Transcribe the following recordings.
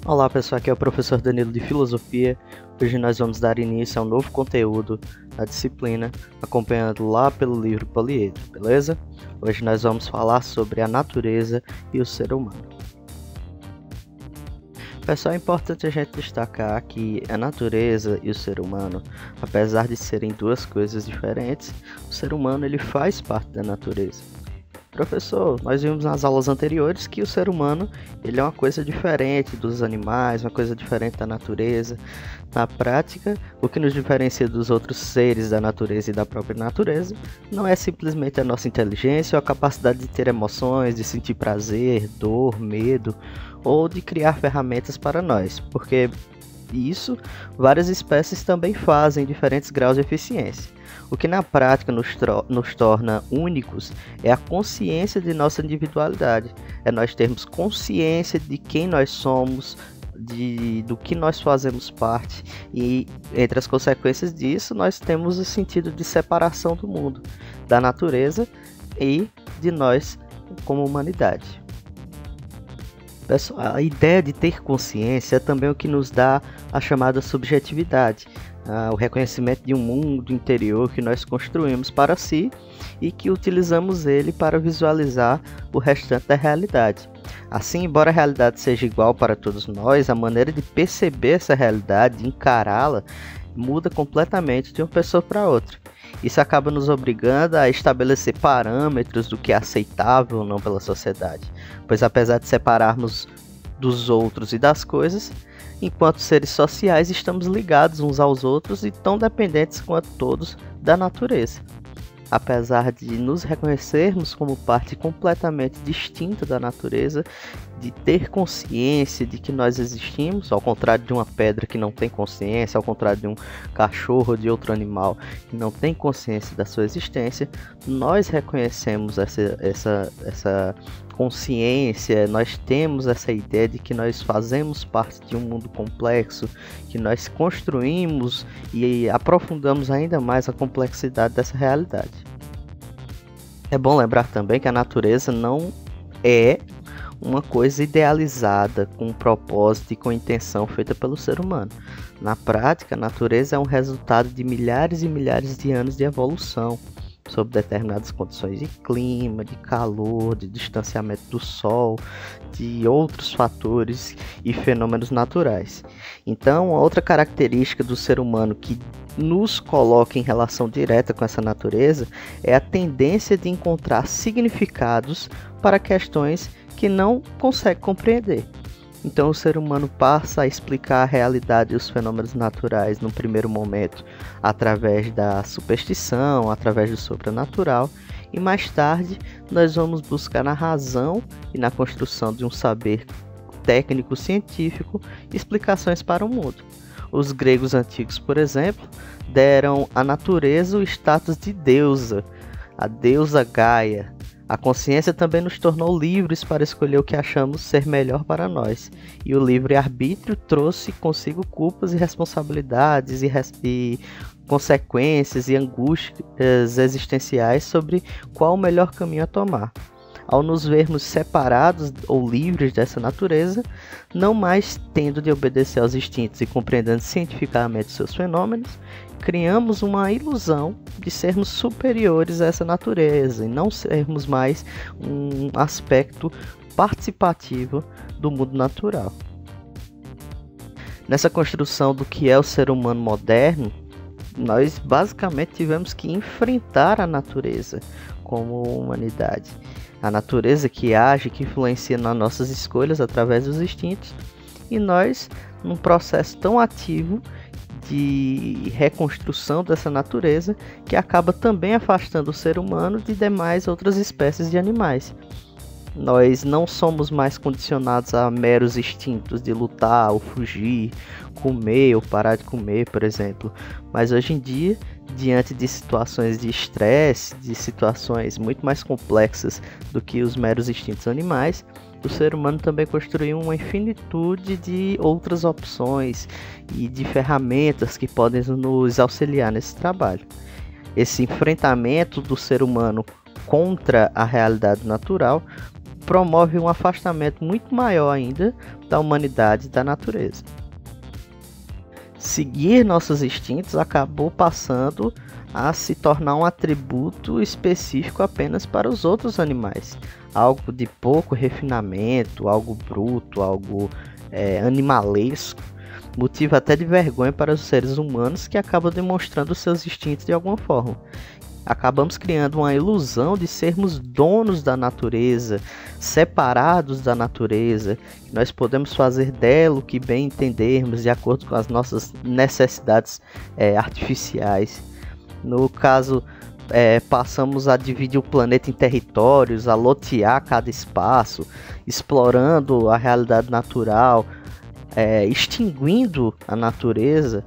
Olá pessoal, aqui é o professor Danilo de Filosofia. Hoje nós vamos dar início a um novo conteúdo na disciplina, acompanhando lá pelo livro Poliedro, beleza? Hoje nós vamos falar sobre a natureza e o ser humano. Pessoal, é importante a gente destacar que a natureza e o ser humano, apesar de serem duas coisas diferentes, o ser humano ele faz parte da natureza. Professor, nós vimos nas aulas anteriores que o ser humano ele é uma coisa diferente dos animais, uma coisa diferente da natureza. Na prática, o que nos diferencia dos outros seres da natureza e da própria natureza não é simplesmente a nossa inteligência ou a capacidade de ter emoções, de sentir prazer, dor, medo ou de criar ferramentas para nós, porque isso várias espécies também fazem em diferentes graus de eficiência. O que na prática nos torna únicos é a consciência de nossa individualidade, é nós termos consciência de quem nós somos, do que nós fazemos parte, e entre as consequências disso nós temos o sentido de separação do mundo, da natureza e de nós como humanidade. Pessoal, a ideia de ter consciência é também o que nos dá a chamada subjetividade, o reconhecimento de um mundo interior que nós construímos para si e que utilizamos ele para visualizar o restante da realidade. Assim, embora a realidade seja igual para todos nós, a maneira de perceber essa realidade, de encará-la, muda completamente de uma pessoa para outra. Isso acaba nos obrigando a estabelecer parâmetros do que é aceitável ou não pela sociedade, pois apesar de separarmos dos outros e das coisas, enquanto seres sociais estamos ligados uns aos outros e tão dependentes quanto todos da natureza. Apesar de nos reconhecermos como parte completamente distinta da natureza, de ter consciência de que nós existimos, ao contrário de uma pedra que não tem consciência, ao contrário de um cachorro ou de outro animal que não tem consciência da sua existência, nós reconhecemos essa consciência, nós temos essa ideia de que nós fazemos parte de um mundo complexo, que nós construímos e aprofundamos ainda mais a complexidade dessa realidade. É bom lembrar também que a natureza não é uma coisa idealizada, com um propósito e com intenção feita pelo ser humano. Na prática, a natureza é um resultado de milhares e milhares de anos de evolução, sob determinadas condições de clima, de calor, de distanciamento do Sol, de outros fatores e fenômenos naturais. Então, outra característica do ser humano que nos coloca em relação direta com essa natureza é a tendência de encontrar significados para questões que não consegue compreender. Então o ser humano passa a explicar a realidade e os fenômenos naturais no primeiro momento através da superstição, através do sobrenatural, e mais tarde nós vamos buscar na razão e na construção de um saber técnico científico explicações para o mundo. Os gregos antigos, por exemplo, deram à natureza o status de deusa, a deusa Gaia. A consciência também nos tornou livres para escolher o que achamos ser melhor para nós, e o livre-arbítrio trouxe consigo culpas e responsabilidades e consequências e angústias existenciais sobre qual o melhor caminho a tomar. Ao nos vermos separados ou livres dessa natureza, não mais tendo de obedecer aos instintos e compreendendo cientificamente seus fenômenos, criamos uma ilusão de sermos superiores a essa natureza e não sermos mais um aspecto participativo do mundo natural. Nessa construção do que é o ser humano moderno, nós basicamente tivemos que enfrentar a natureza como humanidade. A natureza que age, que influencia nas nossas escolhas através dos instintos, e nós, num processo tão ativo de reconstrução dessa natureza, que acaba também afastando o ser humano de demais outras espécies de animais. Nós não somos mais condicionados a meros instintos de lutar ou fugir, comer ou parar de comer, por exemplo. Mas hoje em dia, diante de situações de estresse, de situações muito mais complexas do que os meros instintos animais, o ser humano também construiu uma infinitude de outras opções e de ferramentas que podem nos auxiliar nesse trabalho. Esse enfrentamento do ser humano contra a realidade natural promove um afastamento muito maior ainda da humanidade e da natureza. Seguir nossos instintos acabou passando a se tornar um atributo específico apenas para os outros animais. Algo de pouco refinamento, algo bruto, algo animalesco, motivo até de vergonha para os seres humanos que acabam demonstrando seus instintos de alguma forma. Acabamos criando uma ilusão de sermos donos da natureza, separados da natureza, que nós podemos fazer dela o que bem entendermos de acordo com as nossas necessidades artificiais. No caso, passamos a dividir o planeta em territórios, a lotear cada espaço, explorando a realidade natural, extinguindo a natureza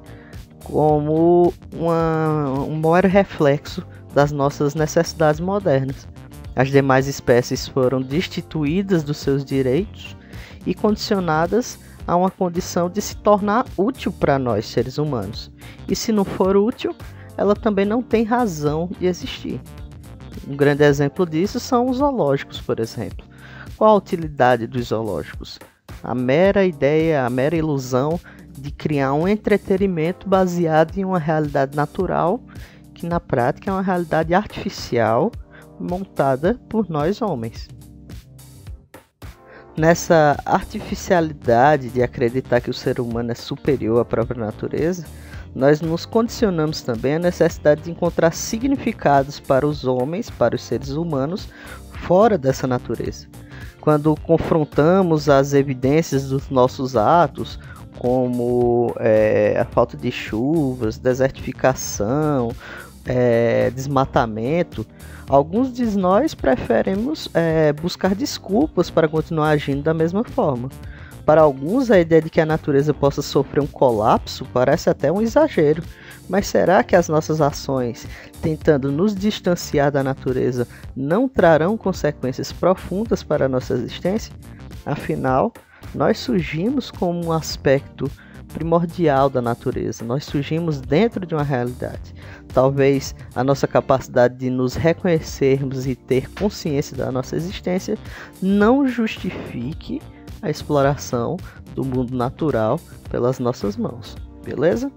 como um mero reflexo das nossas necessidades modernas. As demais espécies foram destituídas dos seus direitos e condicionadas a uma condição de se tornar útil para nós, seres humanos. E se não for útil, ela também não tem razão de existir. Um grande exemplo disso são os zoológicos, por exemplo. Qual a utilidade dos zoológicos? A mera ideia, a mera ilusão de criar um entretenimento baseado em uma realidade natural, que na prática é uma realidade artificial montada por nós homens. Nessa artificialidade de acreditar que o ser humano é superior à própria natureza, nós nos condicionamos também à necessidade de encontrar significados para os homens, para os seres humanos, fora dessa natureza. Quando confrontamos as evidências dos nossos atos, como a falta de chuvas, desertificação, desmatamento, alguns de nós preferimos buscar desculpas para continuar agindo da mesma forma. Para alguns, a ideia de que a natureza possa sofrer um colapso parece até um exagero, mas será que as nossas ações, tentando nos distanciar da natureza, não trarão consequências profundas para a nossa existência? Afinal, nós surgimos como um aspecto primordial da natureza, nós surgimos dentro de uma realidade. Talvez a nossa capacidade de nos reconhecermos e ter consciência da nossa existência não justifique a exploração do mundo natural pelas nossas mãos, beleza?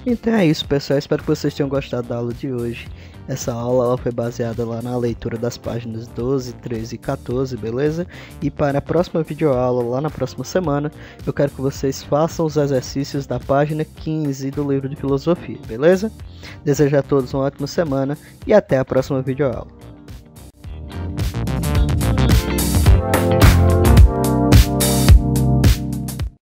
Então é isso, pessoal, espero que vocês tenham gostado da aula de hoje. Essa aula ela foi baseada lá na leitura das páginas 12, 13 e 14, beleza? E para a próxima videoaula, lá na próxima semana, eu quero que vocês façam os exercícios da página 15 do livro de filosofia, beleza? Desejo a todos uma ótima semana e até a próxima videoaula.